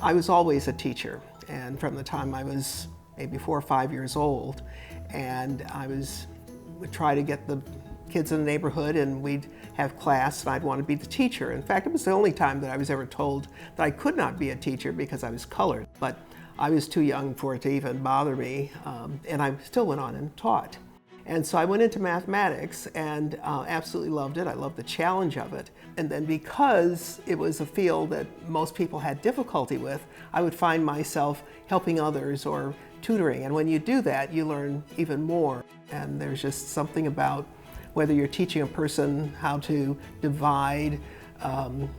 I was always a teacher, and from the time I was maybe 4 or 5 years old, and would try to get the kids in the neighborhood, and we'd have class, and I'd want to be the teacher. In fact, it was the only time that I was ever told that I could not be a teacher because I was colored. But I was too young for it to even bother me, and I still went on and taught. And so I went into mathematics and absolutely loved it. I loved the challenge of it. And then because it was a field that most people had difficulty with, I would find myself helping others or tutoring. And when you do that, you learn even more. And there's just something about whether you're teaching a person how to divide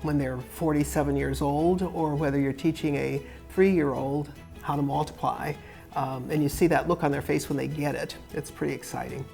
when they're 47 years old, or whether you're teaching a 3-year-old how to multiply. And you see that look on their face when they get it. It's pretty exciting.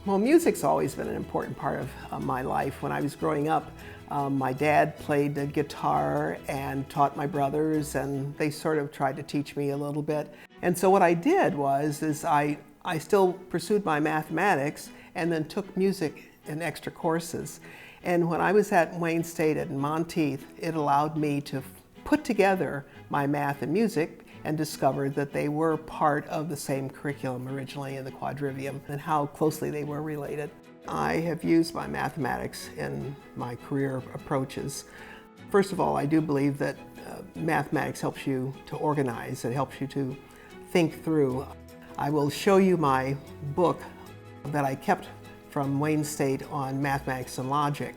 Well, music's always been an important part of my life. When I was growing up, my dad played the guitar and taught my brothers, and they sort of tried to teach me a little bit. And so what I did was I still pursued my mathematics and then took music in extra courses. And when I was at Wayne State at Monteith, it allowed me to put together my math and music and discovered that they were part of the same curriculum originally in the quadrivium and how closely they were related. I have used my mathematics in my career approaches. First of all, I do believe that mathematics helps you to organize. It helps you to think through. I will show you my book that I kept from Wayne State on mathematics and logic.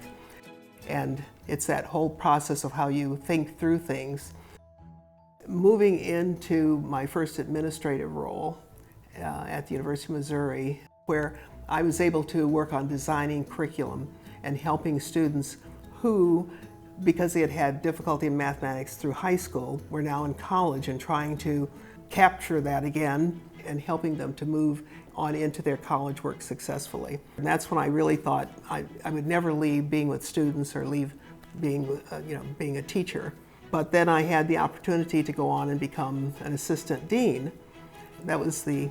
And it's that whole process of how you think through things. Moving into my first administrative role at the University of Missouri, where I was able to work on designing curriculum and helping students who, because they had had difficulty in mathematics through high school, were now in college and trying to capture that again and helping them to move on into their college work successfully. And that's when I really thought I would never leave being with students or leave being a teacher. But then I had the opportunity to go on and become an assistant dean. That was the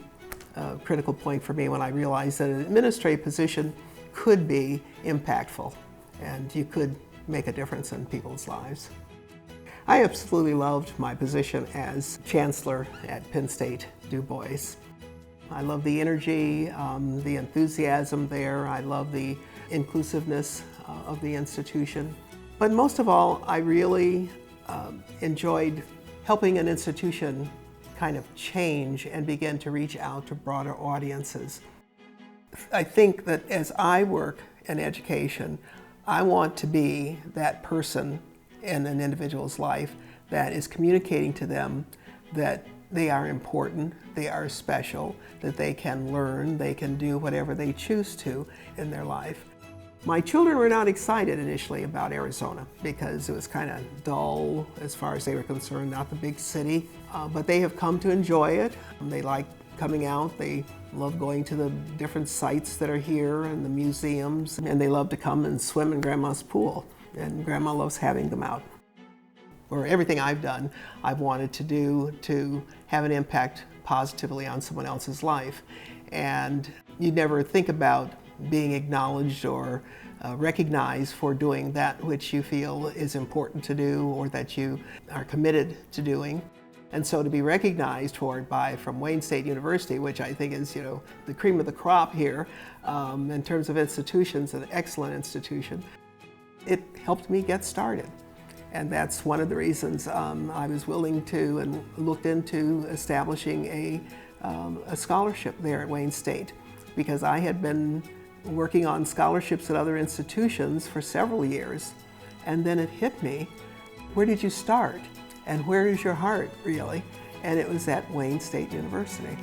critical point for me when I realized that an administrative position could be impactful and you could make a difference in people's lives. I absolutely loved my position as chancellor at Penn State DuBois. I love the energy, the enthusiasm there. I love the inclusiveness of the institution. But most of all, I really enjoyed helping an institution kind of change and begin to reach out to broader audiences. I think that as I work in education, I want to be that person in an individual's life that is communicating to them that they are important, they are special, that they can learn, they can do whatever they choose to in their life. My children were not excited initially about Arizona because it was kind of dull as far as they were concerned, not the big city, but they have come to enjoy it. They like coming out, they love going to the different sites that are here and the museums, and they love to come and swim in Grandma's pool, and Grandma loves having them out. Or everything I've done, I've wanted to do to have an impact positively on someone else's life. And you never think about being acknowledged or recognized for doing that which you feel is important to do or that you are committed to doing. And so to be recognized for it from Wayne State University, which I think is the cream of the crop here in terms of institutions, an excellent institution, it helped me get started. And that's one of the reasons I was willing to and looked into establishing a scholarship there at Wayne State, because I had been working on scholarships at other institutions for several years, and then it hit me, where did you start? And where is your heart, really? And it was at Wayne State University.